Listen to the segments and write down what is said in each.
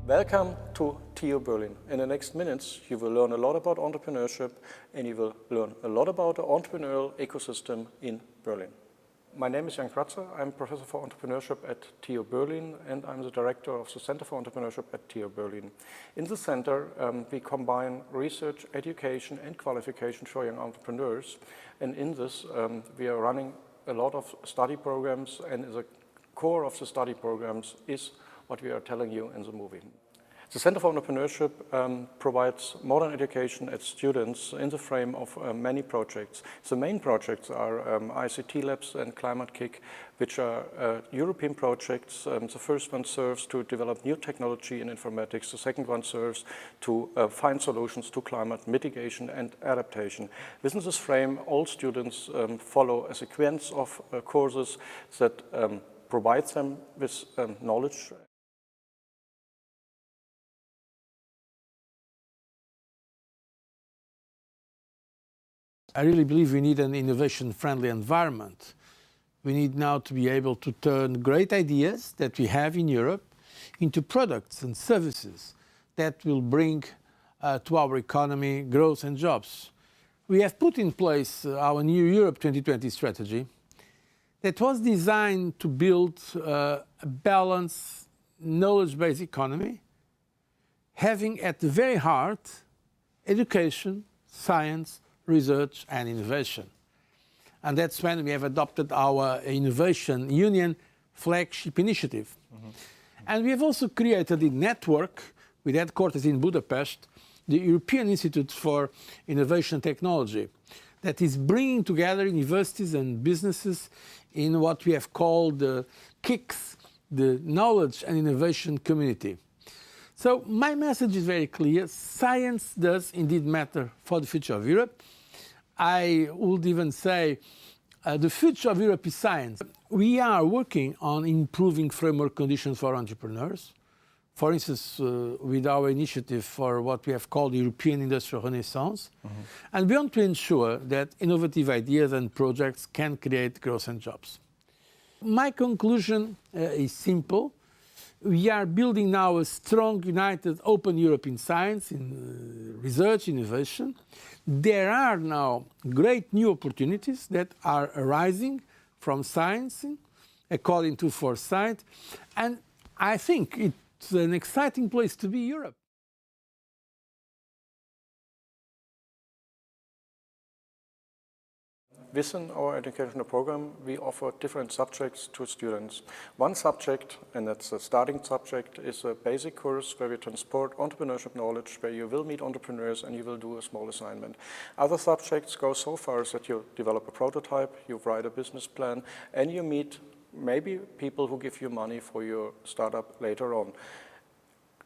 Welcome to TU Berlin. In the next minutes, you will learn a lot about entrepreneurship and you will learn a lot about the entrepreneurial ecosystem in Berlin. My name is Jan Kratzer. I'm Professor for Entrepreneurship at TU Berlin and I'm the Director of the Center for Entrepreneurship at TU Berlin. In the center, we combine research, education and qualification for young entrepreneurs. And in this, we are running a lot of study programs, and the core of the study programs is what we are telling you in the movie. The Center for Entrepreneurship provides modern education at students in the frame of many projects. The main projects are ICT labs and Climate-KIC, which are European projects. The first one serves to develop new technology in informatics. The second one serves to find solutions to climate mitigation and adaptation. Within this frame, all students follow a sequence of courses that provides them with knowledge. I really believe we need an innovation-friendly environment. We need now to be able to turn great ideas that we have in Europe into products and services that will bring to our economy growth and jobs. We have put in place our new Europe 2020 strategy that was designed to build a balanced, knowledge-based economy, having at the very heart education, science, research and innovation. And that's when we have adopted our Innovation Union flagship initiative. And we have also created a network with headquarters in Budapest, the European Institute for Innovation and Technology, that is bringing together universities and businesses in what we have called the KICs, the Knowledge and Innovation Community. So my message is very clear. Science does indeed matter for the future of Europe. I would even say the future of Europe is science. We are working on improving framework conditions for entrepreneurs. For instance, with our initiative for what we have called the European Industrial Renaissance. And we want to ensure that innovative ideas and projects can create growth and jobs. My conclusion is simple. We are building now a strong, united, open Europe in science, in research, innovation. There are now great new opportunities that are arising from science, according to foresight, and I think it's an exciting place to be Europe. Within our educational program, we offer different subjects to students. One subject, and that's the starting subject, is a basic course where we transport entrepreneurship knowledge, where you will meet entrepreneurs and you will do a small assignment. Other subjects go so far as that you develop a prototype, you write a business plan, and you meet maybe people who give you money for your startup later on.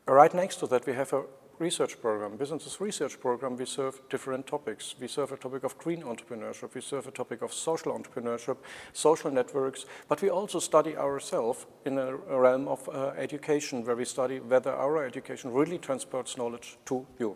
Right next to that, we have a research program. Within this research program, we serve different topics. We serve a topic of green entrepreneurship, we serve a topic of social entrepreneurship, social networks, but we also study ourselves in a realm of education, where we study whether our education really transports knowledge to you.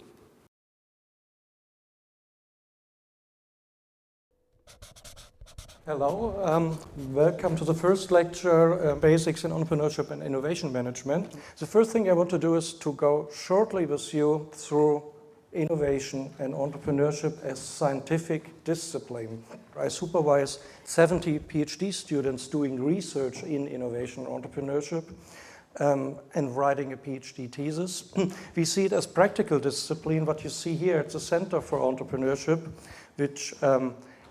Hello, welcome to the first lecture, Basics in Entrepreneurship and Innovation Management. The first thing I want to do is to go shortly with you through innovation and entrepreneurship as scientific discipline. I supervise 70 PhD students doing research in innovation and entrepreneurship and writing a PhD thesis. We see it as practical discipline. What you see here at the Center for Entrepreneurship, which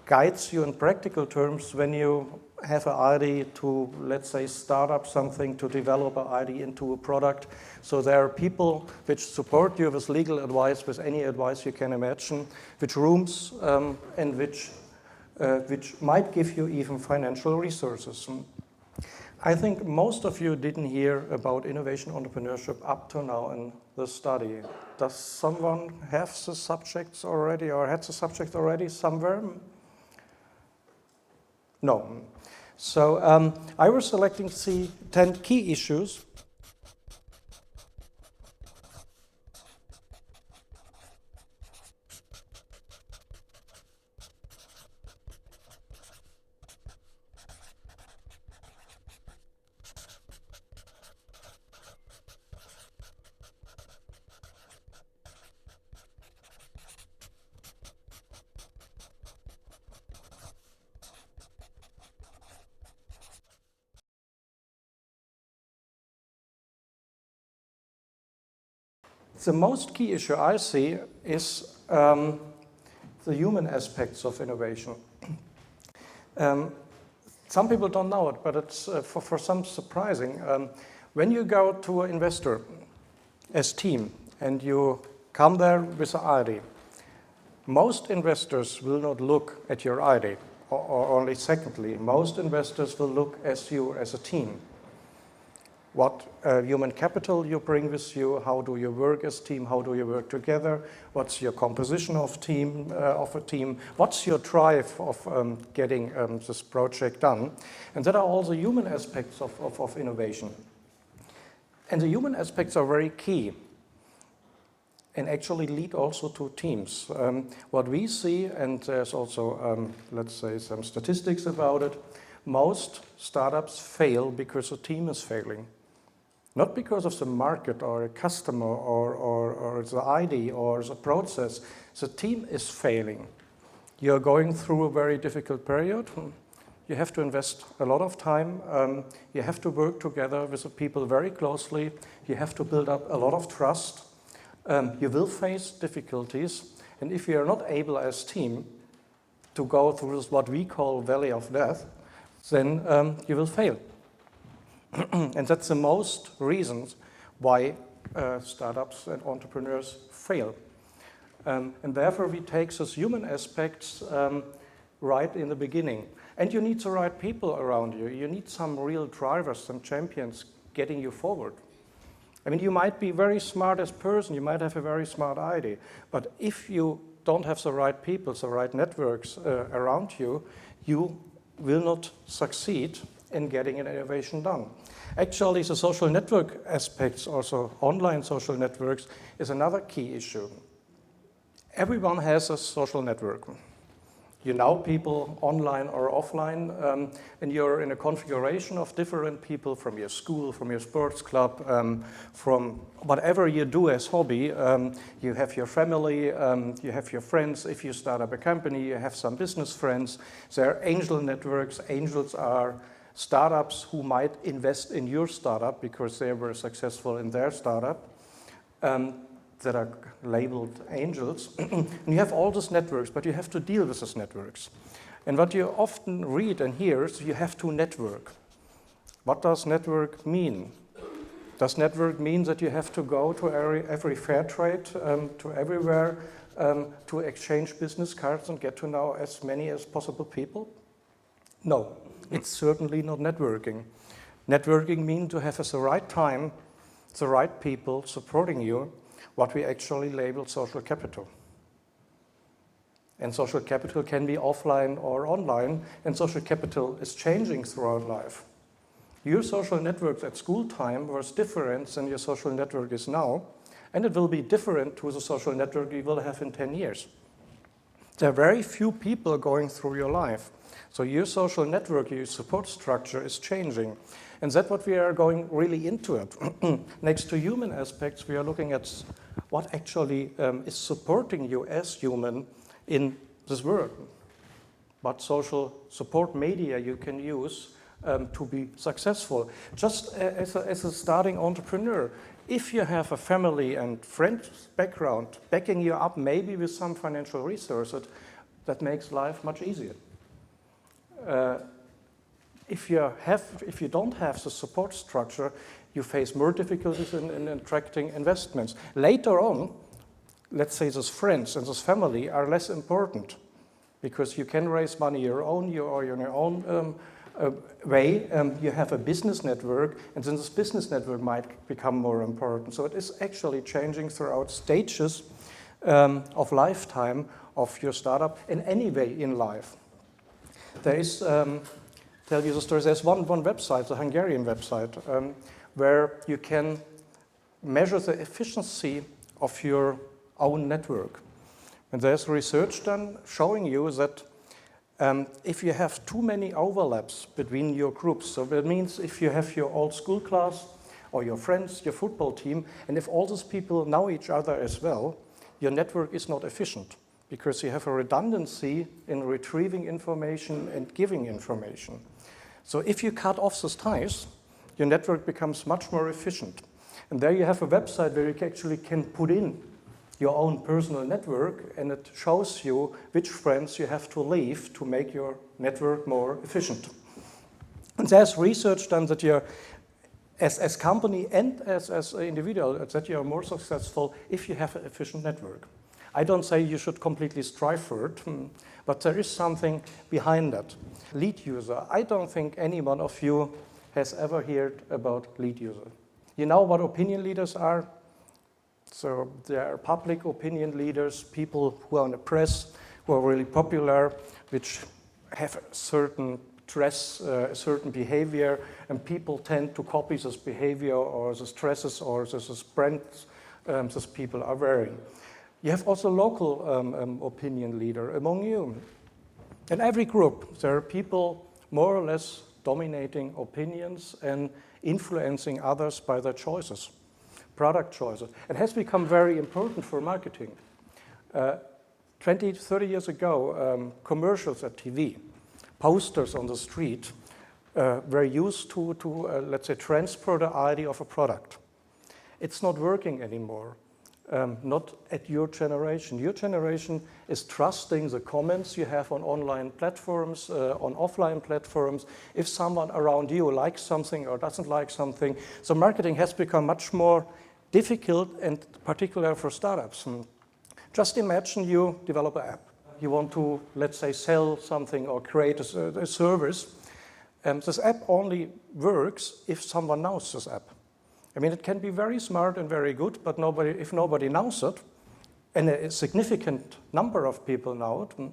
guides you in practical terms when you have an idea to, let's say, start up something, to develop an idea into a product. So there are people which support you with legal advice, with any advice you can imagine, which rooms and which might give you even financial resources. I think most of you didn't hear about innovation entrepreneurship up to now in the study. Does someone have the subjects already or had the subject already somewhere? No. So I was selecting the 10 key issues. The most key issue I see is the human aspects of innovation. Some people don't know it, but it's for some surprising. When you go to an investor as team and you come there with an idea, most investors will not look at your idea, or only secondly, most investors will look at you as a team. What human capital you bring with you, how do you work as a team, how do you work together, what's your composition of a team, what's your drive of getting this project done. And that are all the human aspects of innovation. And the human aspects are very key and actually lead also to teams. What we see, and there's also, let's say, some statistics about it, most startups fail because the team is failing. Not because of the market or a customer or the idea or the process. The team is failing. You're going through a very difficult period. You have to invest a lot of time. You have to work together with the people very closely. You have to build up a lot of trust. You will face difficulties. And if you are not able as a team to go through this, what we call valley of death, then you will fail. And that's the most reasons why startups and entrepreneurs fail. And therefore we take those human aspects right in the beginning. And you need the right people around you. You need some real drivers, some champions getting you forward. I mean, you might be very smart as a person, you might have a very smart idea, but if you don't have the right people, the right networks around you, you will not succeed in getting an innovation done. Actually, the social network aspects, also online social networks, is another key issue. Everyone has a social network. You know people online or offline, and you're in a configuration of different people from your school, from your sports club, from whatever you do as hobby. You have your family, you have your friends. If you start up a company, you have some business friends. There are angel networks. Angels are startups who might invest in your startup because they were successful in their startup. That are labeled angels. And you have all these networks, but you have to deal with these networks. And what you often read and hear is you have to network. What does network mean? Does network mean that you have to go to every fair trade, to everywhere, to exchange business cards and get to know as many as possible people? No, it's certainly not networking. Networking means to have at the right time, the right people supporting you, what we actually label social capital. And social capital can be offline or online, and social capital is changing throughout life. Your social networks at school time was different than your social network is now, and it will be different to the social network you will have in 10 years. There are very few people going through your life. So your social network, your support structure is changing. And that's what we are going really into it. Next to human aspects, we are looking at what actually is supporting you as human in this world. What social support media you can use to be successful. Just as a starting entrepreneur, if you have a family and friends background backing you up, maybe with some financial resources, that makes life much easier. If you don't have the support structure, you face more difficulties in attracting investments. Later on, let's say those friends and those family are less important because you can raise money your own way. You have a business network, and then this business network might become more important. So it is actually changing throughout stages of lifetime of your startup in any way in life. There is, tell you the story, there's one website, the Hungarian website, where you can measure the efficiency of your own network. And there's research done showing you that if you have too many overlaps between your groups, so that means if you have your old school class or your friends, your football team, and if all those people know each other as well, your network is not efficient because you have a redundancy in retrieving information and giving information. So if you cut off those ties, your network becomes much more efficient. And there you have a website where you actually can put in your own personal network, and it shows you which friends you have to leave to make your network more efficient. And there's research done that you're, as company and as an individual, that you're more successful if you have an efficient network. I don't say you should completely strive for it, but there is something behind that. Lead user. I don't think any one of you has ever heard about lead user. You know what opinion leaders are? So there are public opinion leaders, people who are in the press, who are really popular, which have a certain dress, a certain behavior, and people tend to copy this behavior or the dresses or this brands these people are wearing. You have also local opinion leader among you. In every group, there are people more or less dominating opinions and influencing others by their choices, product choices. It has become very important for marketing. 20, 30 years ago, commercials at TV, posters on the street were used to let's say, transfer the idea of a product. It's not working anymore. Not at your generation. Your generation is trusting the comments you have on online platforms, on offline platforms. If someone around you likes something or doesn't like something, so marketing has become much more difficult, and particularly for startups. Just imagine you develop an app. You want to, let's say, sell something or create a service. This app only works if someone knows this app. I mean, it can be very smart and very good, but if nobody knows it, and a significant number of people know it,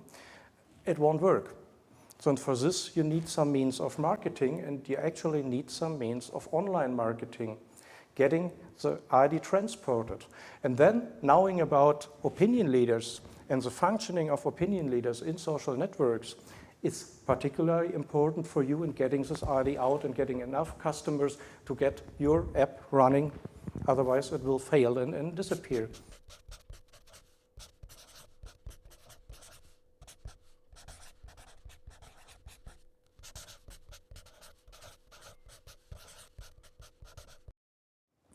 it won't work. So for this, you need some means of marketing, and you actually need some means of online marketing, getting the idea transported. And then knowing about opinion leaders and the functioning of opinion leaders in social networks is particularly important for you in getting this idea out and getting enough customers to get your app running. Otherwise, it will fail and disappear.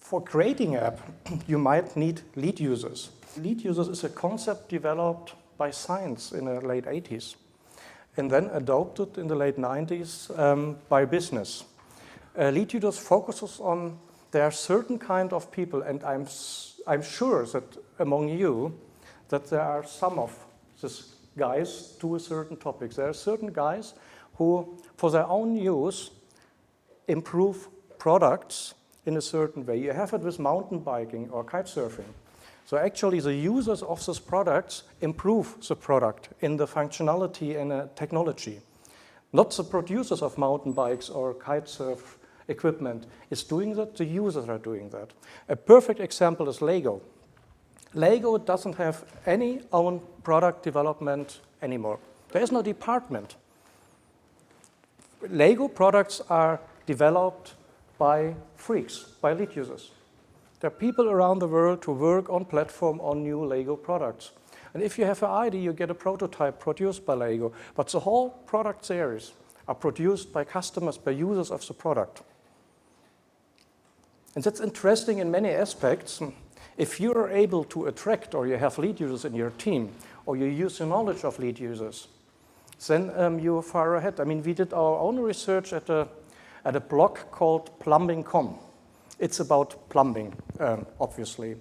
For creating an app, you might need lead users. Lead users is a concept developed by science in the late 80s. And then adopted in the late 90s by business. Lead users focuses on, there are certain kind of people, and I'm sure that among you, that there are some of these guys to a certain topic. There are certain guys who, for their own use, improve products in a certain way. You have it with mountain biking or kite surfing. So actually the users of these products improve the product in the functionality and technology. Not the producers of mountain bikes or kite surf equipment is doing that, the users are doing that. A perfect example is Lego. Lego doesn't have any own product development anymore. There is no department. Lego products are developed by freaks, by lead users. There are people around the world who work on platform on new Lego products. And if you have an idea, you get a prototype produced by Lego. But the whole product series are produced by customers, by users of the product. And that's interesting in many aspects. If you're able to attract, or you have lead users in your team, or you use the knowledge of lead users, then you're far ahead. I mean, we did our own research at a blog called Plumbing.com. It's about plumbing, obviously.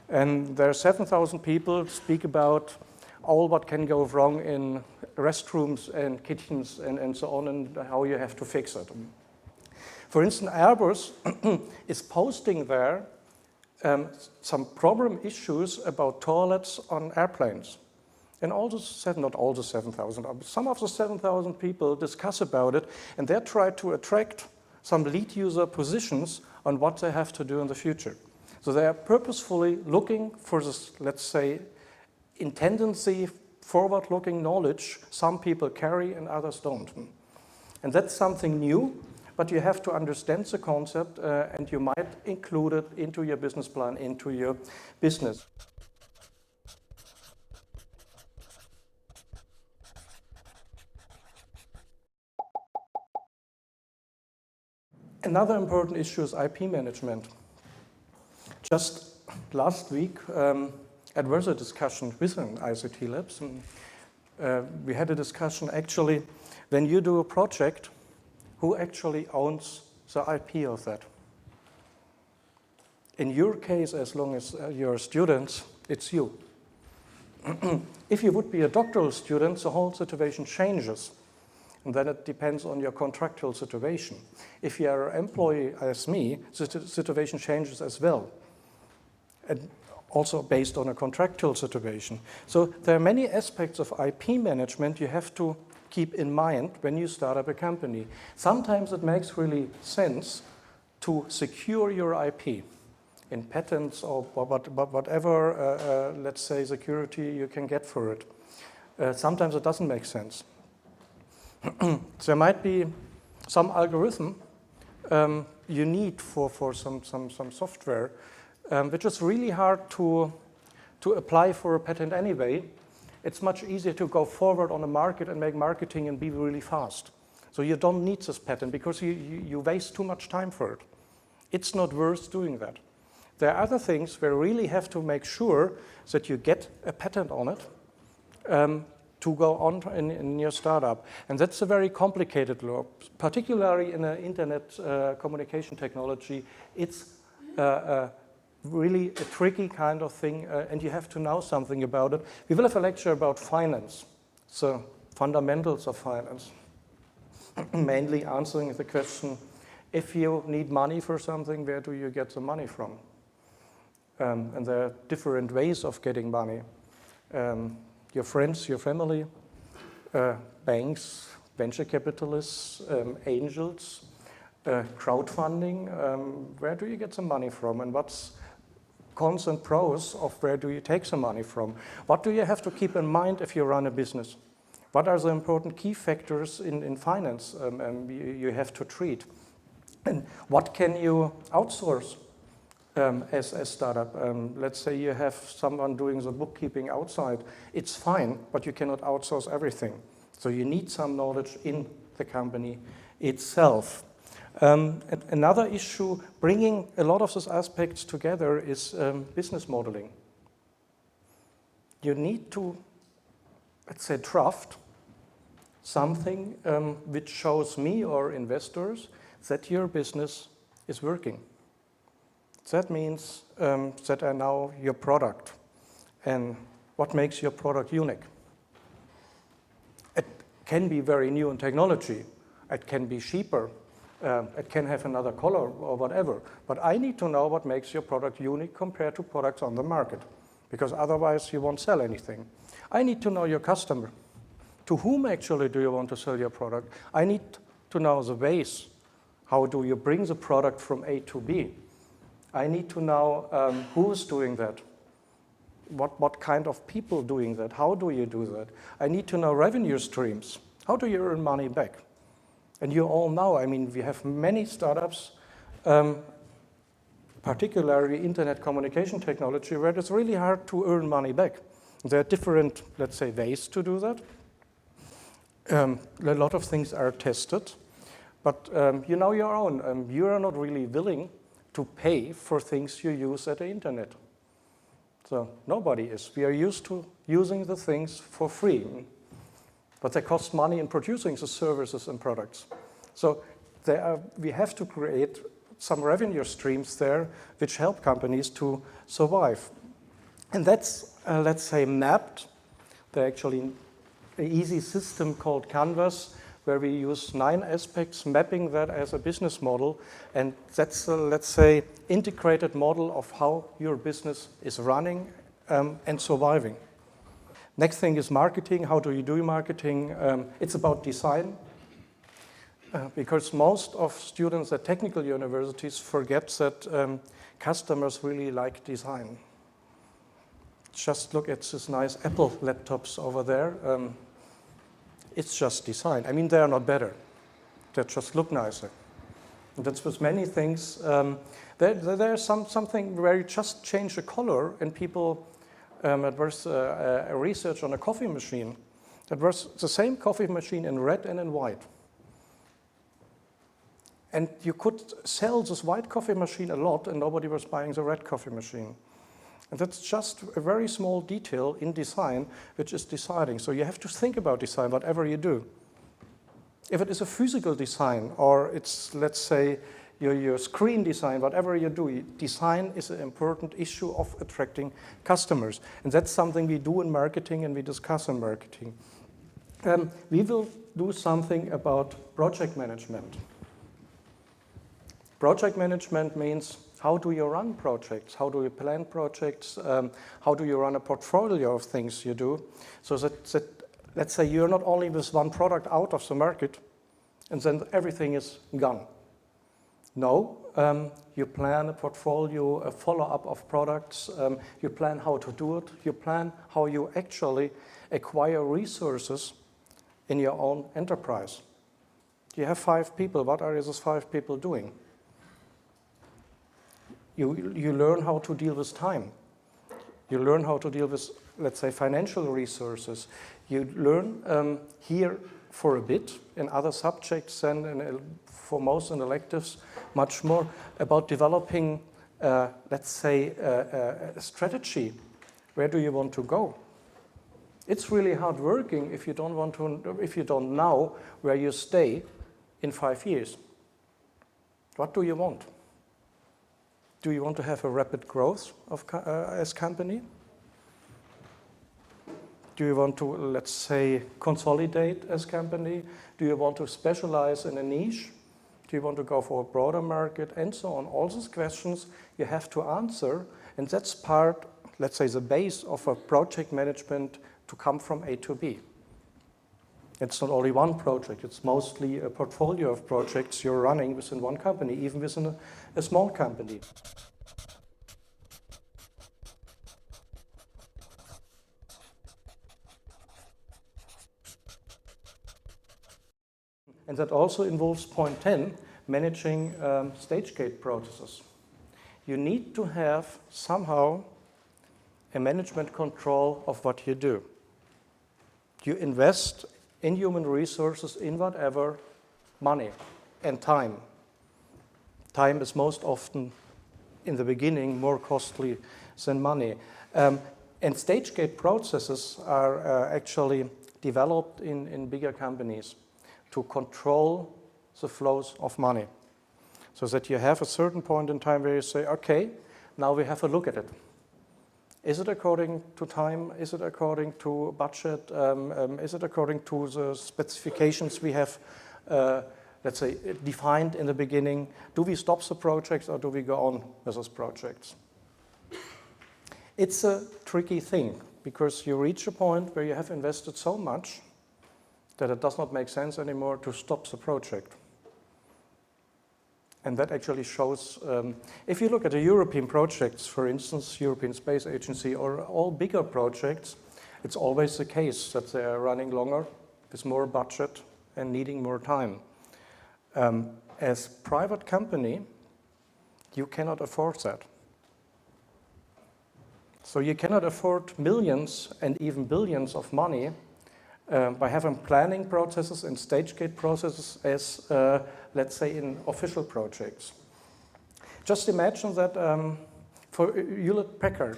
And there are 7,000 people speak about all what can go wrong in restrooms and kitchens and so on, and how you have to fix it. For instance, Airbus is posting there some problem issues about toilets on airplanes. And not all the 7,000, but some of the 7,000 people discuss about it, and they try to attract some lead user positions on what they have to do in the future. So they are purposefully looking for this, let's say, in tendency, forward-looking knowledge some people carry and others don't. And that's something new, but you have to understand the concept and you might include it into your business plan, into your business. Another important issue is IP management. Just last week, there was a discussion within ICT Labs, and we had a discussion actually, when you do a project, who actually owns the IP of that? In your case, as long as you're students, it's you. If you would be a doctoral student, the whole situation changes. And then it depends on your contractual situation. If you are an employee as me, the situation changes as well. And also based on a contractual situation. So there are many aspects of IP management you have to keep in mind when you start up a company. Sometimes it makes really sense to secure your IP in patents or whatever, let's say, security you can get for it. Sometimes it doesn't make sense. There might be some algorithm you need for some software, which is really hard to apply for a patent anyway. It's much easier to go forward on the market and make marketing and be really fast. So you don't need this patent because you waste too much time for it. It's not worth doing that. There are other things where you really have to make sure that you get a patent on it to go on in your startup. And that's a very complicated law, particularly in the internet communication technology. It's really a tricky kind of thing, and you have to know something about it. We will have a lecture about finance, so fundamentals of finance, mainly answering the question, if you need money for something, where do you get the money from? And there are different ways of getting money. Your friends, your family, banks, venture capitalists, angels, crowdfunding, where do you get some money from, and what's cons and pros of where do you take some money from? What do you have to keep in mind if you run a business? What are the important key factors in finance you have to treat? And what can you outsource as a startup? Let's say you have someone doing the bookkeeping outside. It's fine, but you cannot outsource everything. So you need some knowledge in the company itself. Another issue, bringing a lot of these aspects together, is business modeling. You need to, let's say, draft something which shows me or investors that your business is working. That means that I know your product and what makes your product unique. It can be very new in technology. It can be cheaper. It can have another color or whatever. But I need to know what makes your product unique compared to products on the market, because otherwise you won't sell anything. I need to know your customer. To whom actually do you want to sell your product? I need to know the ways. How do you bring the product from A to B? I need to know who's doing that. What kind of people doing that? How do you do that? I need to know revenue streams. How do you earn money back? And you all know, I mean, we have many startups, particularly internet communication technology, where it's really hard to earn money back. There are different, let's say, ways to do that. A lot of things are tested, but you know your own. You are not really willing to pay for things you use at the internet. So nobody is. We are used to using the things for free. But they cost money in producing the services and products. So we have to create some revenue streams there which help companies to survive. And that's, let's say, mapped. There's actually an easy system called Canvas where we use 9 aspects, mapping that as a business model. And that's, let's say, integrated model of how your business is running and surviving. Next thing is marketing. How do you do marketing? It's about design, because most of students at technical universities forget that customers really like design. Just look at these nice Apple laptops over there. It's just design. I mean, they are not better. They just look nicer. And that's with many things. There's something where you just change the color and people. It was a research on a coffee machine. That was the same coffee machine in red and in white. And you could sell this white coffee machine a lot and nobody was buying the red coffee machine. And that's just a very small detail in design which is deciding. So you have to think about design, whatever you do. If it is a physical design or it's, let's say, your screen design, whatever you do, design is an important issue of attracting customers. And that's something we do in marketing and we discuss in marketing. We will do something about project management. Project management means how do you run projects? How do you plan projects? How do you run a portfolio of things you do? So that let's say you're not only with one product out of the market and then everything is gone. No, you plan a portfolio, a follow-up of products, you plan how to do it, you plan how you actually acquire resources in your own enterprise. You have 5 people, what are those 5 people doing? You learn how to deal with time. You learn how to deal with, let's say, financial resources. You learn here for a bit, in other subjects and for most in electives, much more about developing, let's say, a strategy. Where do you want to go? It's really hard working if you don't know where you stay in 5 years. What do you want? Do you want to have a rapid growth as company? Do you want to, let's say, consolidate as company? Do you want to specialize in a niche? Do you want to go for a broader market? And so on. All these questions you have to answer. And that's part, let's say, the base of a project management to come from A to B. It's not only one project. It's mostly a portfolio of projects you're running within one company, even within a small company. And that also involves point 10, managing stage gate processes. You need to have somehow a management control of what you do. You invest in human resources in whatever, money and time. Time is most often, in the beginning, more costly than money. And stage gate processes are actually developed in bigger companies to control the flows of money. So that you have a certain point in time where you say, okay, now we have a look at it. Is it according to time? Is it according to budget? Is it according to the specifications we have, let's say, defined in the beginning? Do we stop the projects or do we go on with those projects? It's a tricky thing because you reach a point where you have invested so much that it does not make sense anymore to stop the project. And that actually shows, if you look at the European projects, for instance, European Space Agency or all bigger projects, it's always the case that they are running longer with more budget and needing more time. As private company, you cannot afford that. So you cannot afford millions and even billions of money by having planning processes and stage gate processes as, let's say, in official projects. Just imagine that for Hewlett-Packard,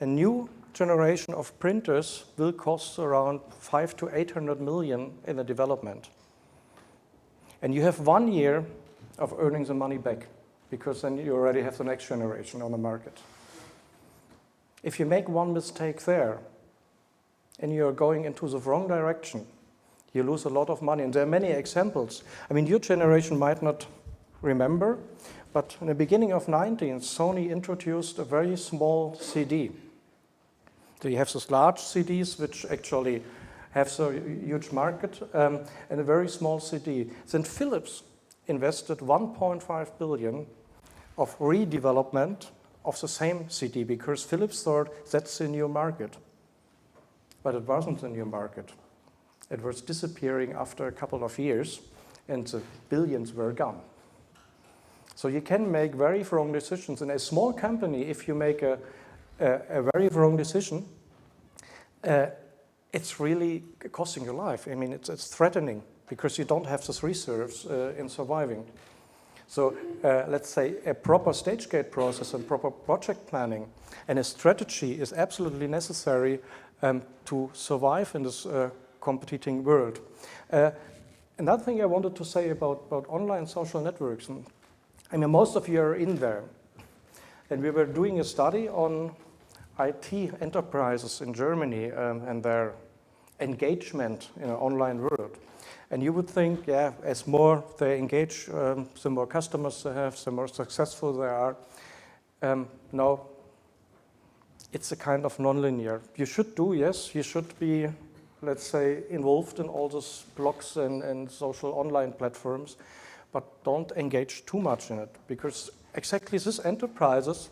a new generation of printers will cost around 500 to 800 million in the development. And you have 1 year of earning the money back because then you already have the next generation on the market. If you make one mistake there, and you're going into the wrong direction, you lose a lot of money. And there are many examples. I mean, your generation might not remember, but in the beginning of 19th, Sony introduced a very small CD. So you have these large CDs, which actually have a huge market, and a very small CD. Then Philips invested 1.5 billion of redevelopment of the same CD because Philips thought that's the new market. But it wasn't a new market. It was disappearing after a couple of years, and the billions were gone. So you can make very wrong decisions. In a small company, if you make a very wrong decision, it's really costing your life. I mean, it's threatening because you don't have these reserves in surviving. So let's say a proper stage gate process and proper project planning and a strategy is absolutely necessary to survive in this competing world. Another thing I wanted to say about online social networks, and I mean, most of you are in there, and we were doing a study on IT enterprises in Germany and their engagement in an online world. And you would think, yeah, as more they engage, the more customers they have, the more successful they are. No, it's a kind of non-linear. You should do, yes, you should be, let's say, involved in all those blogs and social online platforms, but don't engage too much in it, because exactly these enterprises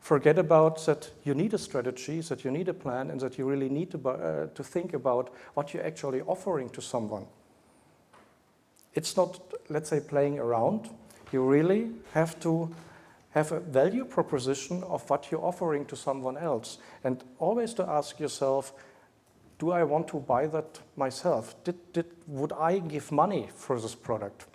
forget about that you need a strategy, that you need a plan, and that you really need to think about what you're actually offering to someone. It's not, let's say, playing around. You really have to have a value proposition of what you're offering to someone else, and always to ask yourself, do I want to buy that myself? Would I give money for this product?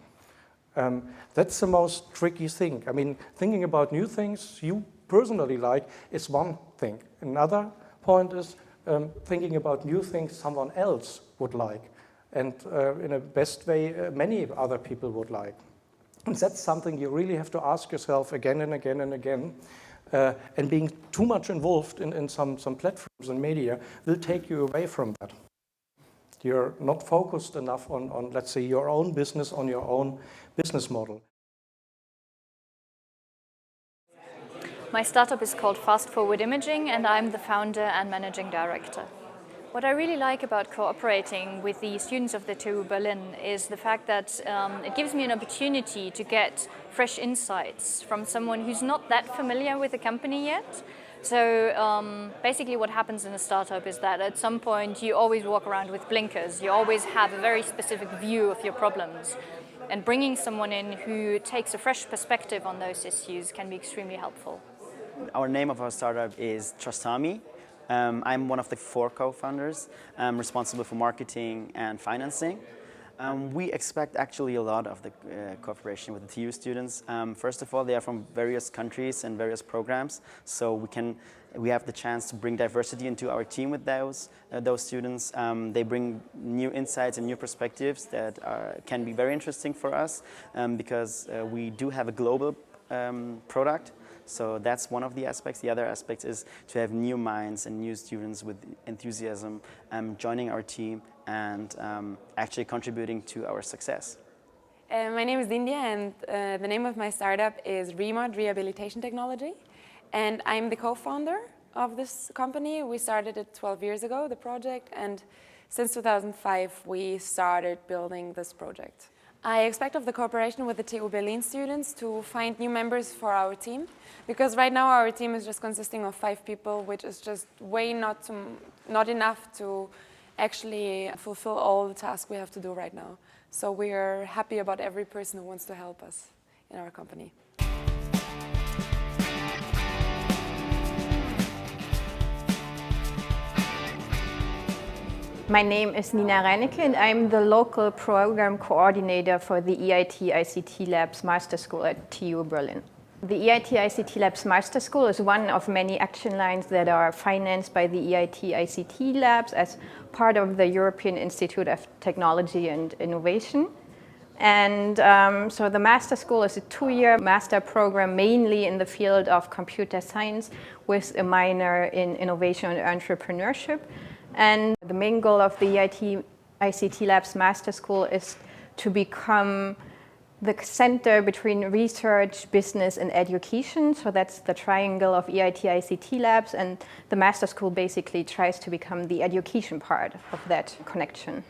That's the most tricky thing. I mean, thinking about new things you personally like is one thing. Another point is thinking about new things someone else would like, and in a best way many other people would like. And that's something you really have to ask yourself again and again and again. And being too much involved in some platforms and media will take you away from that. You're not focused enough on, let's say, your own business, on your own business model. My startup is called Fast Forward Imaging, and I'm the founder and managing director. What I really like about cooperating with the students of the TU Berlin is the fact that it gives me an opportunity to get fresh insights from someone who's not that familiar with the company yet. So basically what happens in a startup is that at some point you always walk around with blinkers. You always have a very specific view of your problems. And bringing someone in who takes a fresh perspective on those issues can be extremely helpful. Our name of our startup is Trustami. I'm one of the 4 co-founders. I'm responsible for marketing and financing. We expect actually a lot of the cooperation with the TU students. First of all, they are from various countries and various programs, so we have the chance to bring diversity into our team with those students. They bring new insights and new perspectives that can be very interesting for us because we do have a global product. So that's one of the aspects. The other aspect is to have new minds and new students with enthusiasm joining our team and actually contributing to our success. My name is India, and the name of my startup is Remote Rehabilitation Technology. And I'm the co-founder of this company. We started it 12 years ago, the project, and since 2005 we started building this project. I expect of the cooperation with the TU Berlin students to find new members for our team, because right now our team is just consisting of 5 people, which is just way not enough to actually fulfill all the tasks we have to do right now. So we are happy about every person who wants to help us in our company. My name is Nina Reinecke, and I'm the local program coordinator for the EIT ICT Labs Master School at TU Berlin. The EIT ICT Labs Master School is one of many action lines that are financed by the EIT ICT Labs as part of the European Institute of Technology and Innovation. And so the Master School is a 2-year master program mainly in the field of computer science with a minor in innovation and entrepreneurship. And the main goal of the EIT ICT Labs Master School is to become the center between research, business, and education. So that's the triangle of EIT ICT Labs, and the Master School basically tries to become the education part of that connection.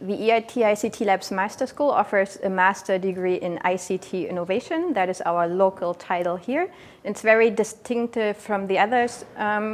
The EIT ICT Labs Master School offers a master degree in ICT innovation. That is our local title here. It's very distinctive from the other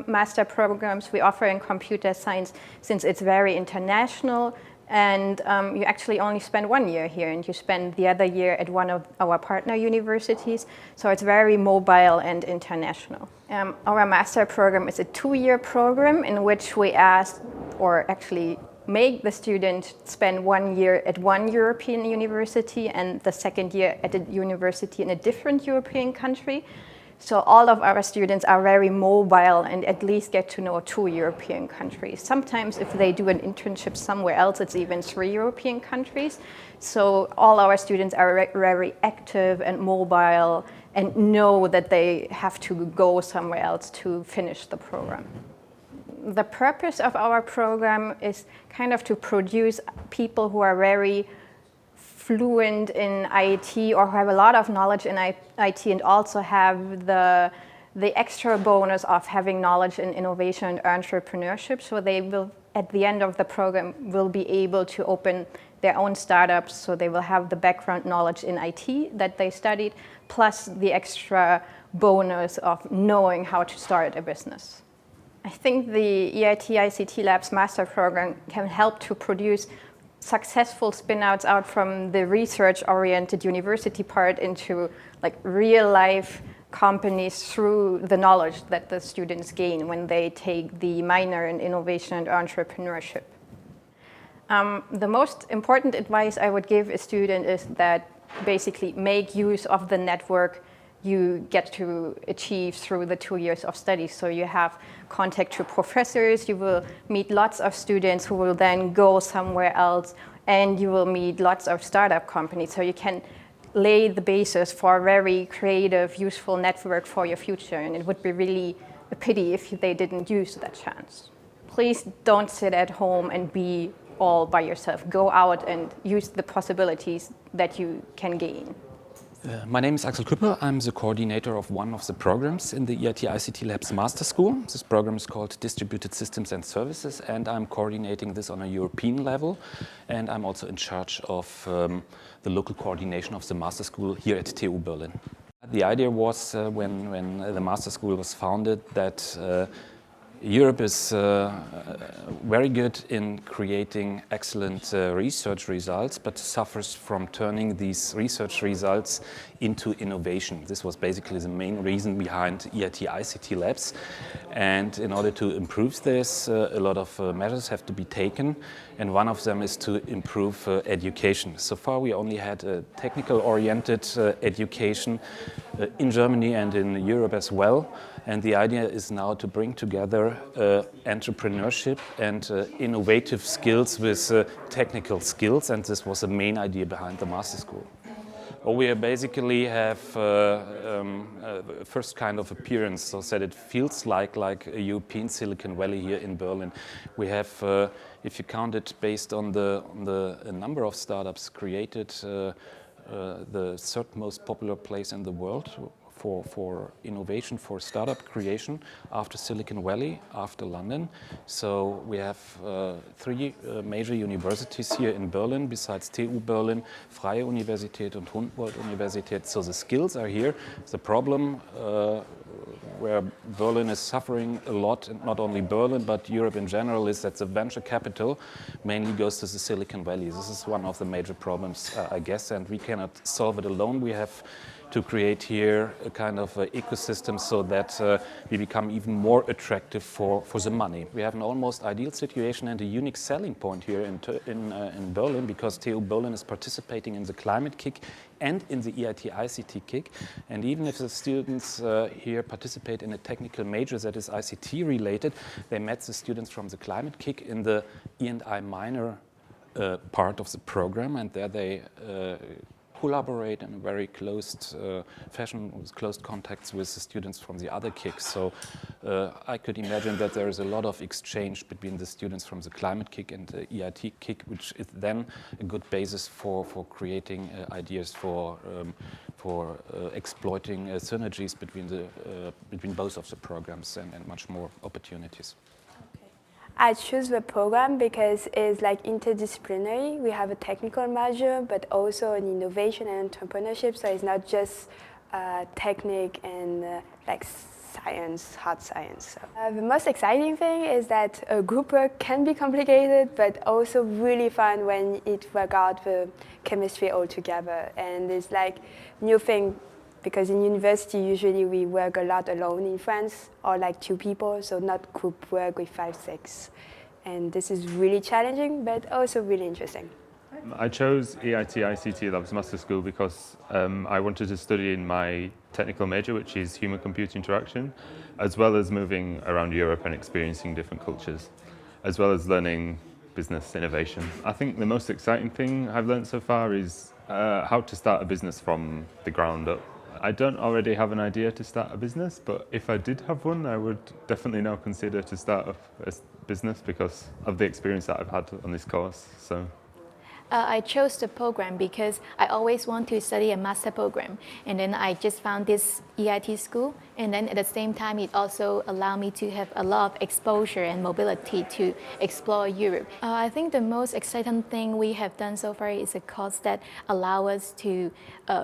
master programs we offer in computer science, since it's very international, and you actually only spend 1 year here, and you spend the other year at one of our partner universities. So it's very mobile and international. Our master program is a 2-year program in which we ask, or actually make the student spend 1 year at one European university and the second year at a university in a different European country. So all of our students are very mobile and at least get to know 2 European countries. Sometimes if they do an internship somewhere else, it's even 3 European countries. So all our students are very active and mobile and know that they have to go somewhere else to finish the program. The purpose of our program is kind of to produce people who are very fluent in IT or who have a lot of knowledge in IT and also have the extra bonus of having knowledge in innovation and entrepreneurship. So they will, at the end of the program, will be able to open their own startups. So they will have the background knowledge in IT that they studied, plus the extra bonus of knowing how to start a business. I think the EIT ICT Labs Master Program can help to produce successful spin-outs out from the research-oriented university part into like real-life companies through the knowledge that the students gain when they take the minor in innovation and entrepreneurship. The most important advice I would give a student is that basically make use of the network you get to achieve through the 2 years of study. So you have contact to professors, you will meet lots of students who will then go somewhere else, and you will meet lots of startup companies. So you can lay the basis for a very creative, useful network for your future, and it would be really a pity if they didn't use that chance. Please don't sit at home and be all by yourself. Go out and use the possibilities that you can gain. My name is Axel Küpper. I'm the coordinator of one of the programs in the EIT ICT Labs Master School. This program is called Distributed Systems and Services, and I'm coordinating this on a European level. And I'm also in charge of the local coordination of the Master School here at TU Berlin. The idea was when the Master School was founded that Europe is very good in creating excellent research results, but suffers from turning these research results into innovation. This was basically the main reason behind EIT ICT Labs. And in order to improve this, a lot of measures have to be taken. And one of them is to improve education. So far we only had a technical-oriented education in Germany and in Europe as well. And the idea is now to bring together entrepreneurship and innovative skills with technical skills, and this was the main idea behind the Master School. Well, we basically have first kind of appearance, so that it feels like a European Silicon Valley here in Berlin. We have, if you count it based on the number of startups created, the third most popular place in the world for innovation, for startup creation, after Silicon Valley, after London. So we have 3 major universities here in Berlin, besides TU Berlin, Freie Universität und Humboldt-Universität. So the skills are here. The problem where Berlin is suffering a lot, and not only Berlin, but Europe in general, is that the venture capital mainly goes to the Silicon Valley. This is one of the major problems, I guess, and we cannot solve it alone. We have to create here a kind of ecosystem so that we become even more attractive for the money. We have an almost ideal situation and a unique selling point here in Berlin, because TU Berlin is participating in the Climate-KIC and in the EIT ICT KIC. And even if the students here participate in a technical major that is ICT related, they met the students from the Climate-KIC in the E&I minor part of the program, and there they collaborate in a very closed fashion, with close contacts with the students from the other KICs. So I could imagine that there is a lot of exchange between the students from the Climate-KIC and the EIT KIC, which is then a good basis for creating ideas for exploiting synergies between both of the programs and much more opportunities. I choose the program because it's like interdisciplinary. We have a technical major, but also an innovation and entrepreneurship. So it's not just technique and like science, hard science. So. The most exciting thing is that group work can be complicated, but also really fun when it works out the chemistry all together. And it's like new thing. Because in university, usually we work a lot alone in France, or like 2 people, so not group work with 5, 6. And this is really challenging, but also really interesting. I chose EIT ICT Labs Master School because I wanted to study in my technical major, which is human-computer interaction, as well as moving around Europe and experiencing different cultures, as well as learning business innovation. I think the most exciting thing I've learned so far is how to start a business from the ground up. I don't already have an idea to start a business, but if I did have one, I would definitely now consider to start up a business because of the experience that I've had on this course. I chose the program because I always want to study a master program, and then I just found this EIT school, and then at the same time it also allowed me to have a lot of exposure and mobility to explore Europe. I think the most exciting thing we have done so far is a course that allow us to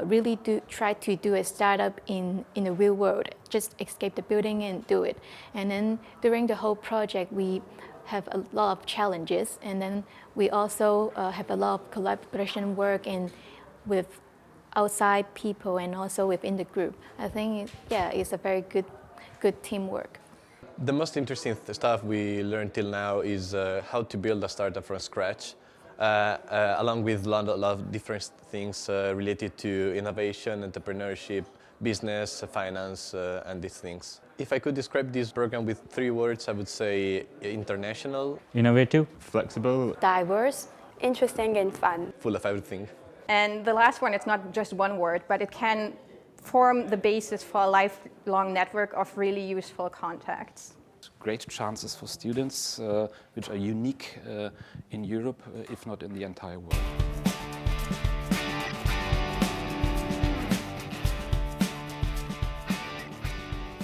really try to do a startup in the real world, just escape the building and do it. And then during the whole project we have a lot of challenges, and then we also have a lot of collaboration work with outside people and also within the group. I think, it's a very good teamwork. The most interesting stuff we learned till now is how to build a startup from scratch, along with a lot of different things related to innovation, entrepreneurship, business, finance, and these things. If I could describe this program with 3 words, I would say international, Innovative, flexible, Diverse. Interesting and fun. full of everything. And the last one, it's not just one word, but it can form the basis for a lifelong network of really useful contacts. Great chances for students which are unique in Europe, if not in the entire world.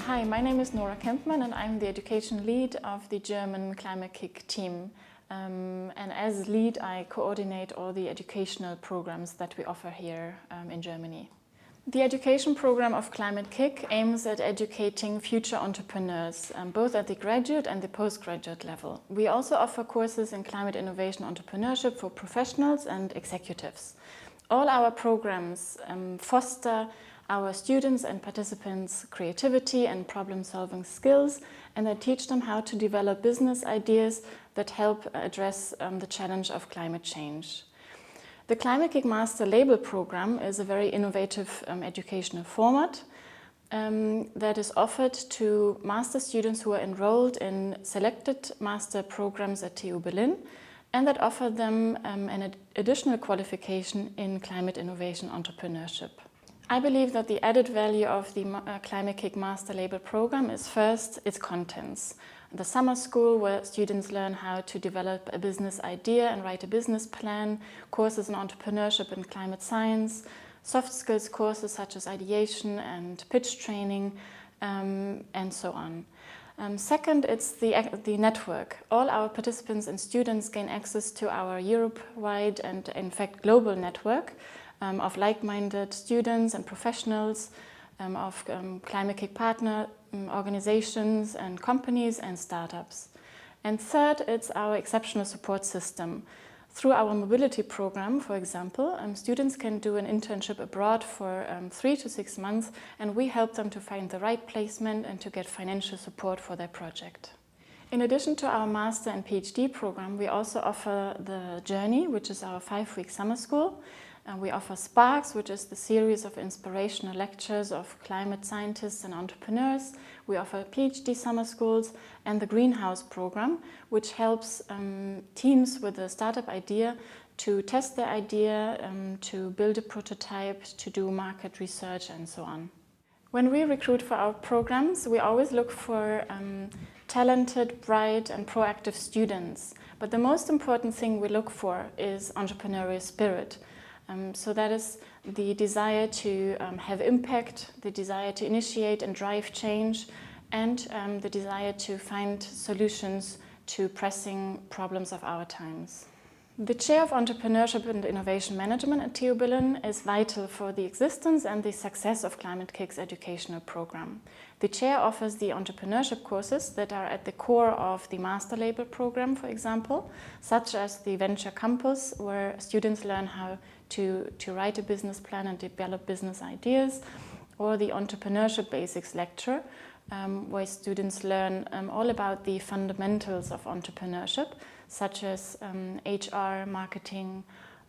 Hi, my name is Nora Kempman and I'm the education lead of the German Climate-KIC team. And as lead, I coordinate all the educational programs that we offer here in Germany. The education program of Climate-KIC aims at educating future entrepreneurs, both at the graduate and the postgraduate level. We also offer courses in climate innovation entrepreneurship for professionals and executives. All our programs foster our students and participants' creativity and problem-solving skills, and they teach them how to develop business ideas that help address the challenge of climate change. The Climate-KIC Master Label Program is a very innovative educational format that is offered to master students who are enrolled in selected master programs at TU Berlin, and that offer them an additional qualification in climate innovation entrepreneurship. I believe that the added value of the Climate-KIC Master Label Program is first its contents. The summer school, where students learn how to develop a business idea and write a business plan, courses in entrepreneurship and climate science, soft skills courses such as ideation and pitch training, and so on. Second, it's the network. All our participants and students gain access to our Europe-wide and, in fact, global network of like-minded students and professionals, of Climate-KIC partner organizations and companies and startups. And third, it's our exceptional support system. Through our mobility program, for example, students can do an internship abroad for 3 to 6 months, and we help them to find the right placement and to get financial support for their project. In addition to our master and PhD program, we also offer the Journey, which is our 5-week summer school. We offer Sparks, which is the series of inspirational lectures of climate scientists and entrepreneurs. We offer PhD summer schools, and the Greenhouse program, which helps teams with a startup idea to test their idea, to build a prototype, to do market research, and so on. When we recruit for our programs, we always look for talented, bright, and proactive students. But the most important thing we look for is entrepreneurial spirit. So that is the desire to have impact, the desire to initiate and drive change, and the desire to find solutions to pressing problems of our times. The chair of Entrepreneurship and Innovation Management at TU Berlin is vital for the existence and the success of Climate-KIC's educational program. The chair offers the entrepreneurship courses that are at the core of the Master Label program, for example, such as the Venture Campus, where students learn how to write a business plan and develop business ideas, or the Entrepreneurship Basics lecture, where students learn all about the fundamentals of entrepreneurship, such as HR, marketing,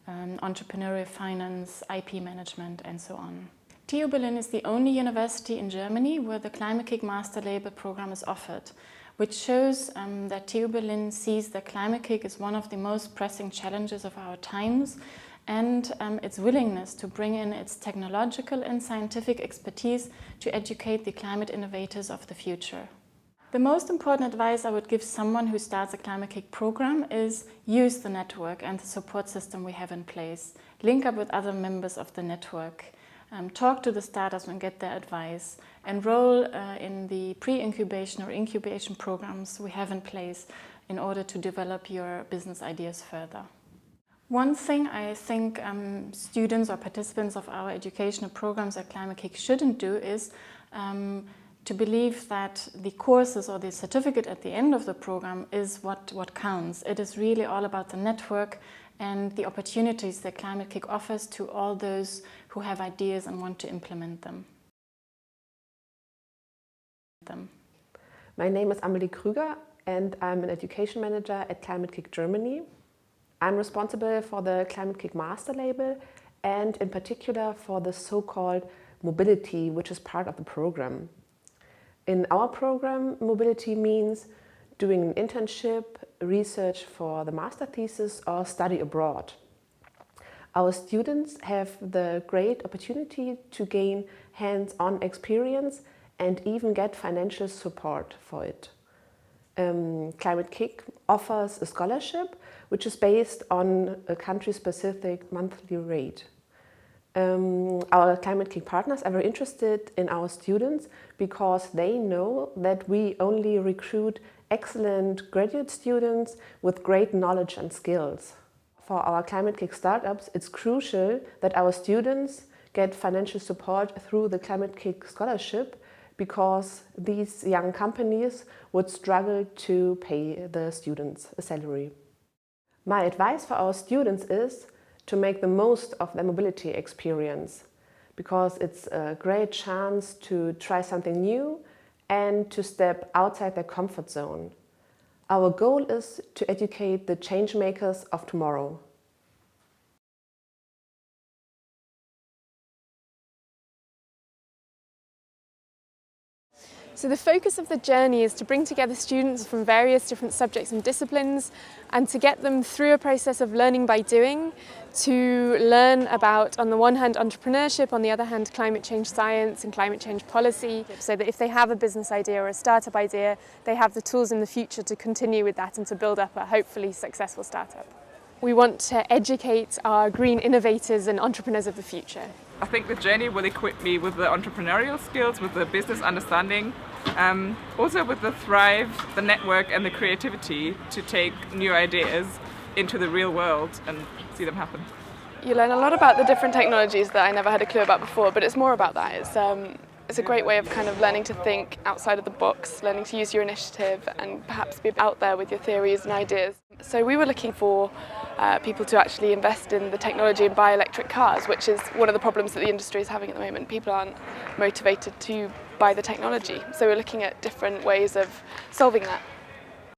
entrepreneurial finance, IP management, and so on. TU Berlin is the only university in Germany where the Climate-KIC Master Label program is offered, which shows that TU Berlin sees that Climate-KIC is one of the most pressing challenges of our times, and its willingness to bring in its technological and scientific expertise to educate the climate innovators of the future. The most important advice I would give someone who starts a Climate-KIC program is use the network and the support system we have in place. Link up with other members of the network. Talk to the startups and get their advice. Enroll in the pre-incubation or incubation programs we have in place in order to develop your business ideas further. One thing I think students or participants of our educational programs at Climate-KIC shouldn't do is to believe that the courses or the certificate at the end of the program is what counts. It is really all about the network and the opportunities that Climate-KIC offers to all those who have ideas and want to implement them. My name is Amelie Krüger and I'm an education manager at Climate-KIC Germany. I'm responsible for the Climate-KIC Master Label and in particular for the so-called mobility, which is part of the program. In our program, mobility means doing an internship, research for the master thesis or study abroad. Our students have the great opportunity to gain hands-on experience and even get financial support for it. Climate-KIC offers a scholarship which is based on a country-specific monthly rate. Our Climate-KIC partners are very interested in our students because they know that we only recruit excellent graduate students with great knowledge and skills. For our Climate-KIC startups, it's crucial that our students get financial support through the Climate-KIC scholarship because these young companies would struggle to pay the students a salary. My advice for our students is to make the most of their mobility experience because it's a great chance to try something new and to step outside their comfort zone. Our goal is to educate the change makers of tomorrow. So the focus of the journey is to bring together students from various different subjects and disciplines and to get them through a process of learning by doing, to learn about, on the one hand, entrepreneurship, on the other hand, climate change science and climate change policy, so that if they have a business idea or a startup idea, they have the tools in the future to continue with that and to build up a hopefully successful startup. We want to educate our green innovators and entrepreneurs of the future. I think the journey will equip me with the entrepreneurial skills, with the business understanding, also with the thrive, the network and the creativity to take new ideas into the real world and see them happen. You learn a lot about the different technologies that I never had a clue about before, but it's more about that. It's a great way of kind of learning to think outside of the box, learning to use your initiative and perhaps be out there with your theories and ideas. So we were looking for people to actually invest in the technology and buy electric cars, which is one of the problems that the industry is having at the moment. People aren't motivated to buy the technology. So we're looking at different ways of solving that.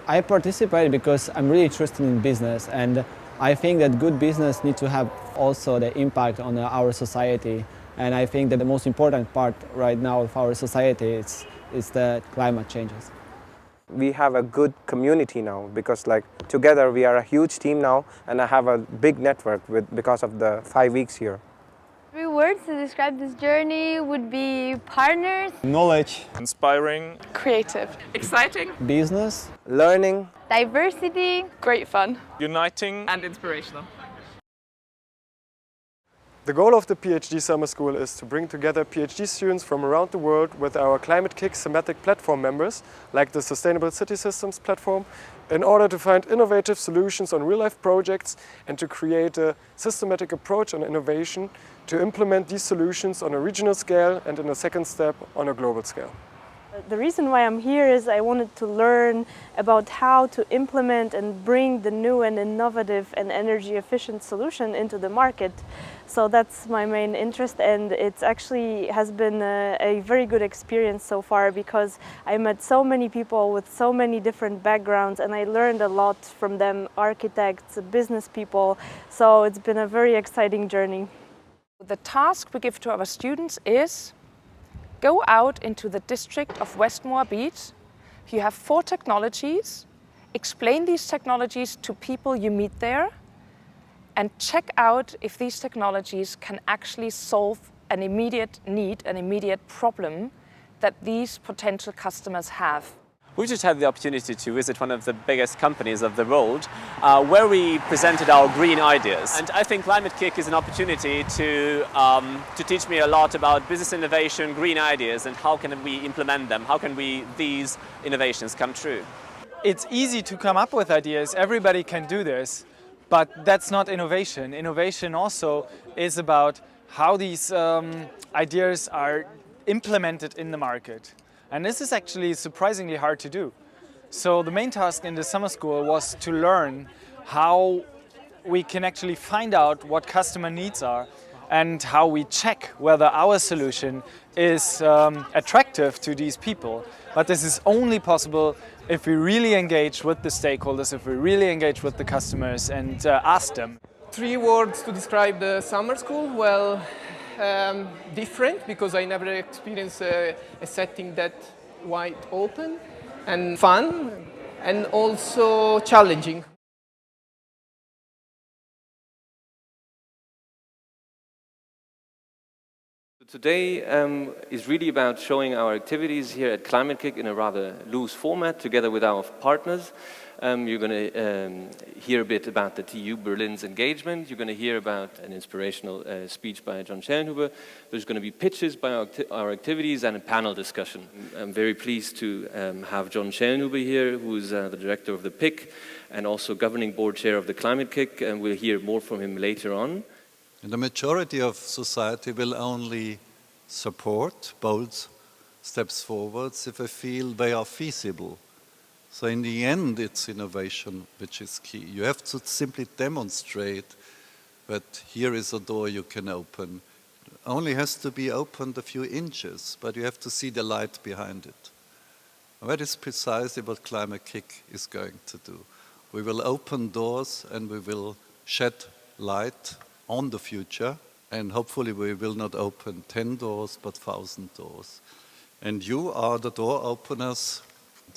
I participate because I'm really interested in business, and I think that good business needs to have also the impact on our society. And I think that the most important part right now of our society is the climate changes. We have a good community now because together we are a huge team now, and I have a big network because of the 5 weeks here. 3 words to describe this journey would be partners, knowledge, inspiring, creative, exciting, business, learning, diversity, great fun, uniting and inspirational. The goal of the PhD Summer School is to bring together PhD students from around the world with our Climate-KIC thematic platform members, like the Sustainable City Systems platform, in order to find innovative solutions on real-life projects and to create a systematic approach on innovation to implement these solutions on a regional scale and in a second step on a global scale. The reason why I'm here is I wanted to learn about how to implement and bring the new and innovative and energy efficient solution into the market. So that's my main interest, and it actually has been a very good experience so far because I met so many people with so many different backgrounds and I learned a lot from them, architects, business people. So it's been a very exciting journey. The task we give to our students is go out into the district of West Moabit. You have 4 technologies. Explain these technologies to people you meet there and check out if these technologies can actually solve an immediate need, an immediate problem that these potential customers have. We just had the opportunity to visit one of the biggest companies of the world where we presented our green ideas. And I think Climate-KIC is an opportunity to teach me a lot about business innovation, green ideas, and how can we implement them, how can these innovations come true. It's easy to come up with ideas, everybody can do this, but that's not innovation. Innovation also is about how these ideas are implemented in the market. And this is actually surprisingly hard to do. So the main task in the summer school was to learn how we can actually find out what customer needs are and how we check whether our solution is attractive to these people. But this is only possible if we really engage with the stakeholders, if we really engage with the customers and ask them. 3 words to describe the summer school. Well, different, because I never experienced a setting that wide open, and fun, and also challenging. Today is really about showing our activities here at Climate-KIC in a rather loose format together with our partners. You're going to hear a bit about the TU Berlin's engagement. You're going to hear about an inspirational speech by John Schellenhuber. There's going to be pitches by our activities and a panel discussion. I'm very pleased to have John Schellenhuber here, who's the director of the PIC and also governing board chair of the Climate-KIC, and we'll hear more from him later on. And the majority of society will only support bold steps forwards if they feel they are feasible. So in the end, it's innovation which is key. You have to simply demonstrate that here is a door you can open. It only has to be opened a few inches, but you have to see the light behind it. And that is precisely what Climate-KIC is going to do. We will open doors and we will shed light on the future, and hopefully we will not open 10 doors, but 1,000 doors. And you are the door openers.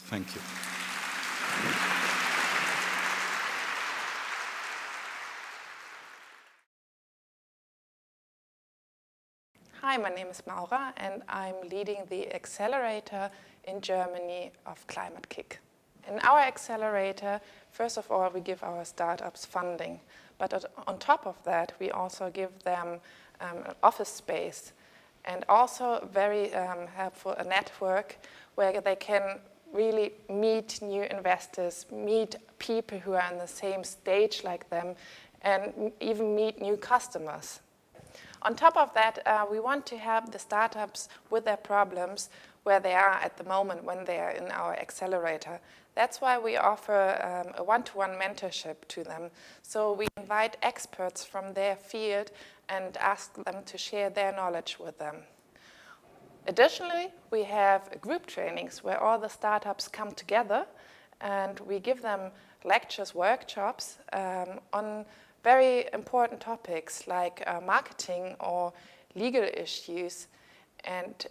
Thank you. Hi, my name is Maura, and I'm leading the Accelerator in Germany of Climate-KIC. In our Accelerator, first of all, we give our startups funding. But on top of that, we also give them an office space and also very helpful a network where they can really meet new investors, meet people who are on the same stage like them, and even meet new customers. On top of that, we want to help the startups with their problems where they are at the moment when they are in our Accelerator. That's why we offer a one-to-one mentorship to them. So we invite experts from their field and ask them to share their knowledge with them. Additionally, we have group trainings where all the startups come together and we give them lectures, workshops on very important topics like marketing or legal issues, and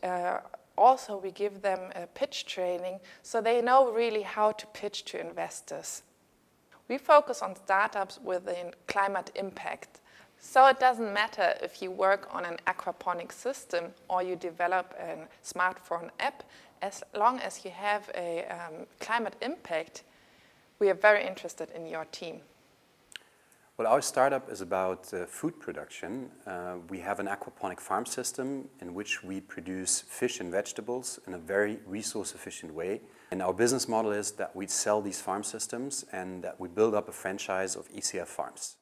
also we give them a pitch training so they know really how to pitch to investors. We focus on startups within climate impact. So it doesn't matter if you work on an aquaponic system or you develop a smartphone app, as long as you have a climate impact, we are very interested in your team. Well, our startup is about food production. We have an aquaponic farm system in which we produce fish and vegetables in a very resource-efficient way. And our business model is that we sell these farm systems and that we build up a franchise of ECF farms.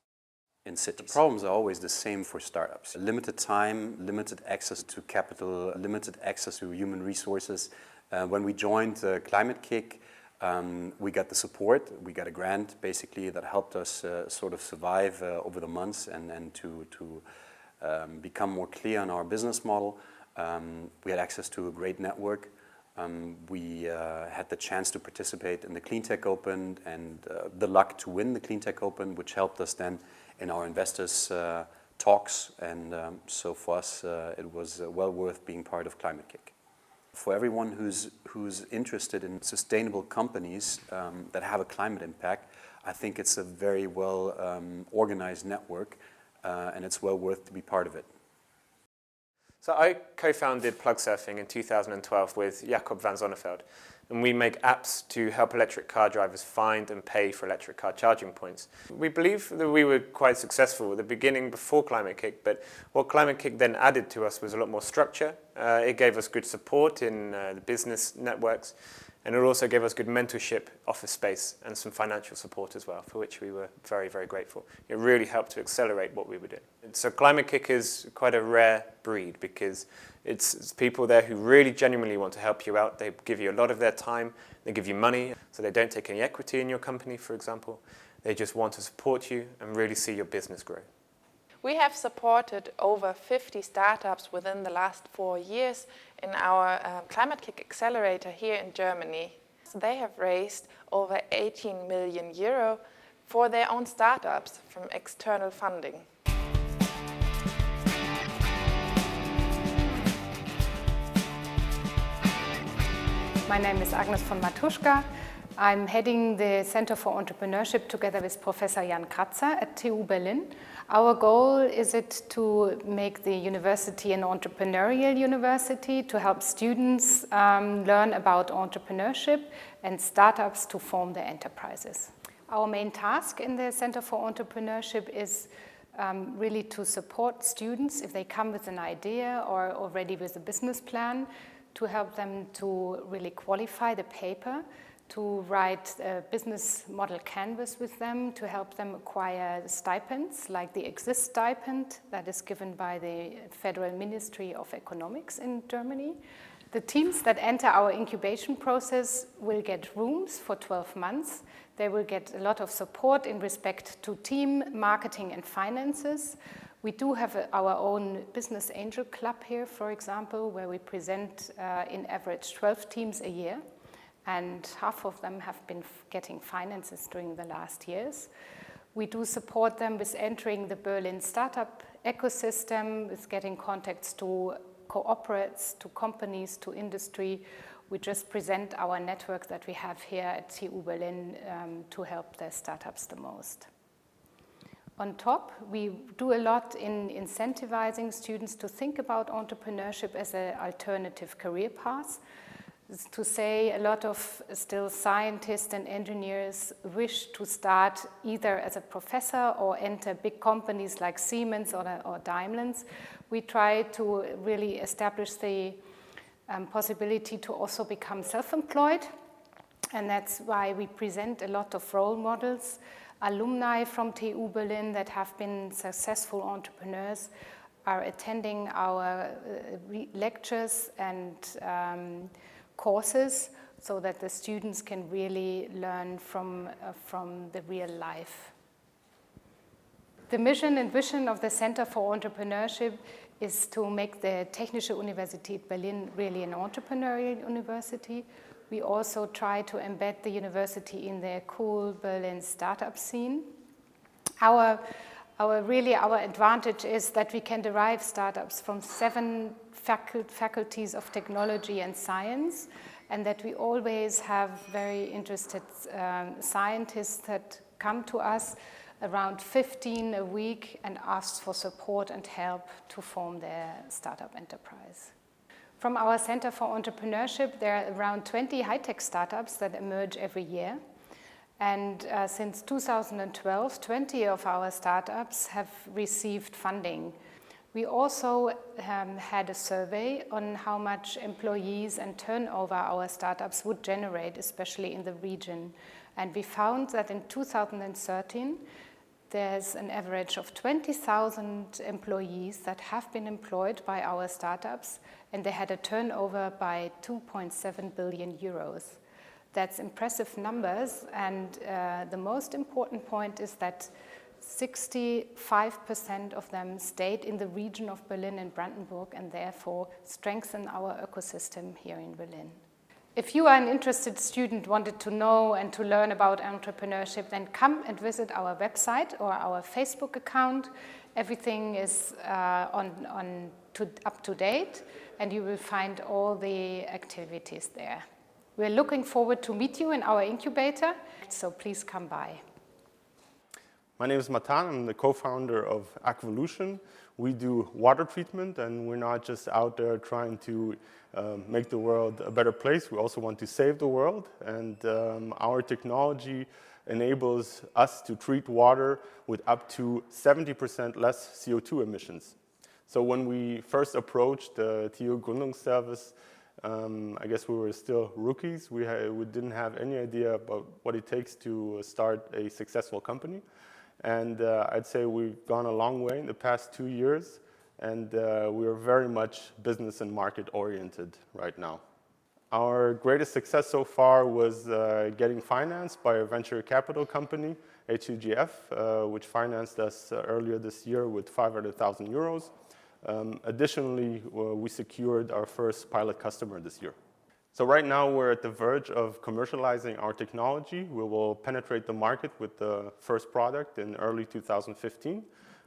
in cities. The problems are always the same for startups. Limited time, limited access to capital, limited access to human resources. When we joined Climate-KIC, we got the support, we got a grant basically that helped us sort of survive over the months and to become more clear on our business model. We had access to a great network. We had the chance to participate in the Cleantech Open and the luck to win the Cleantech Open, which helped us then in our investors' talks. And so for us, it was well worth being part of Climate-KIC. For everyone who's interested in sustainable companies that have a climate impact, I think it's a very well organized network, and it's well worth to be part of it. So I co-founded Plugsurfing in 2012 with Jacob van Zonneveld, and we make apps to help electric car drivers find and pay for electric car charging points. We believe that we were quite successful at the beginning before Climate-KIC, but what Climate-KIC then added to us was a lot more structure. It gave us good support in the business networks, and it also gave us good mentorship, office space, and some financial support as well, for which we were very, very grateful. It really helped to accelerate what we were doing. So Climate-KIC is quite a rare breed because it's people there who really genuinely want to help you out. They give you a lot of their time. They give you money, so they don't take any equity in your company, for example. They just want to support you and really see your business grow. We have supported over 50 startups within the last 4 years in our Climate-KIC Accelerator here in Germany. So they have raised over 18 million euro for their own startups from external funding. My name is Agnes von Matuschka. I'm heading the Center for Entrepreneurship together with Professor Jan Kratzer at TU Berlin. Our goal is it to make the university an entrepreneurial university, to help students learn about entrepreneurship and startups to form their enterprises. Our main task in the Center for Entrepreneurship is really to support students if they come with an idea or already with a business plan, to help them to really qualify the paper, to write a business model canvas with them, to help them acquire stipends, like the Exist stipend that is given by the Federal Ministry of Economics in Germany. The teams that enter our incubation process will get rooms for 12 months. They will get a lot of support in respect to team, marketing, and finances. We do have our own business angel club here, for example, where we present in average 12 teams a year. And half of them have been getting finances during the last years. We do support them with entering the Berlin startup ecosystem, with getting contacts to cooperates, to companies, to industry. We just present our network that we have here at TU Berlin to help the startups the most. On top, we do a lot in incentivizing students to think about entrepreneurship as an alternative career path. To say a lot of still scientists and engineers wish to start either as a professor or enter big companies like Siemens or Daimler. We try to really establish the possibility to also become self-employed, and that's why we present a lot of role models, alumni from TU Berlin that have been successful entrepreneurs are attending our lectures and courses so that the students can really learn from the real life. The mission and vision of the Center for Entrepreneurship is to make the Technische Universität Berlin really an entrepreneurial university. We also try to embed the university in the cool Berlin startup scene. Our advantage is that we can derive startups from 7 faculties of technology and science, and that we always have very interested scientists that come to us, around 15 a week, and ask for support and help to form their startup enterprise. From our Center for Entrepreneurship, there are around 20 high-tech startups that emerge every year. And since 2012, 20 of our startups have received funding. We also had a survey on how much employees and turnover our startups would generate, especially in the region. And we found that in 2013, There's an average of 20,000 employees that have been employed by our startups, and they had a turnover by 2.7 billion euros. That's impressive numbers, and the most important point is that 65% of them stayed in the region of Berlin and Brandenburg and therefore strengthen our ecosystem here in Berlin. If you are an interested student, wanted to know and to learn about entrepreneurship, then come and visit our website or our Facebook account. Everything is up to date, and you will find all the activities there. We're looking forward to meet you in our incubator, so please come by. My name is Matan. I'm the co-founder of Aqualution. We do water treatment, and we're not just out there trying to make the world a better place. We also want to save the world, and our technology enables us to treat water with up to 70% less CO2 emissions. So when we first approached the TU Gründungsservice, I guess we were still rookies. We didn't have any idea about what it takes to start a successful company. And I'd say we've gone a long way in the past 2 years, and we are very much business and market oriented right now. Our greatest success so far was getting financed by a venture capital company, HUGF, which financed us earlier this year with 500,000 euros. Additionally, we secured our first pilot customer this year. So right now we're at the verge of commercializing our technology. We will penetrate the market with the first product in early 2015.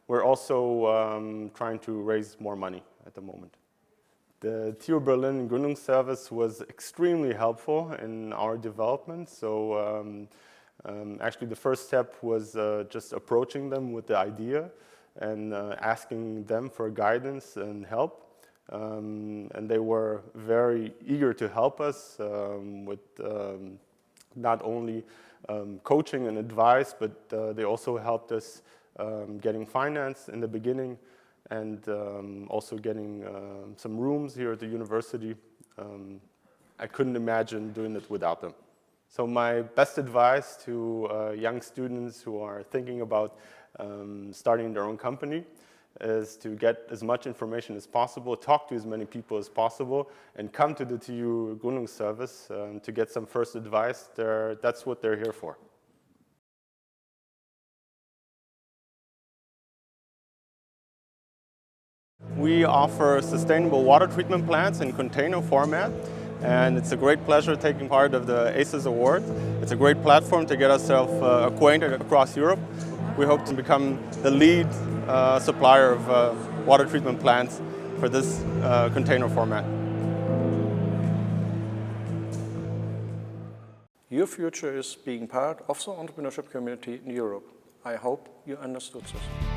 We're also trying to raise more money at the moment. The TU Berlin Gründungsservice was extremely helpful in our development. So actually the first step was just approaching them with the idea and asking them for guidance and help. And they were very eager to help us with not only coaching and advice, but they also helped us getting finance in the beginning and also getting some rooms here at the university. I couldn't imagine doing it without them. So my best advice to young students who are thinking about starting their own company is to get as much information as possible, talk to as many people as possible, and come to the TU Gründungsservice to get some first advice. That's what they're here for. We offer sustainable water treatment plants in container format, and it's a great pleasure taking part of the ACES Award. It's a great platform to get ourselves acquainted across Europe. We hope to become the lead supplier of water treatment plants for this container format. Your future is being part of the entrepreneurship community in Europe. I hope you understood this.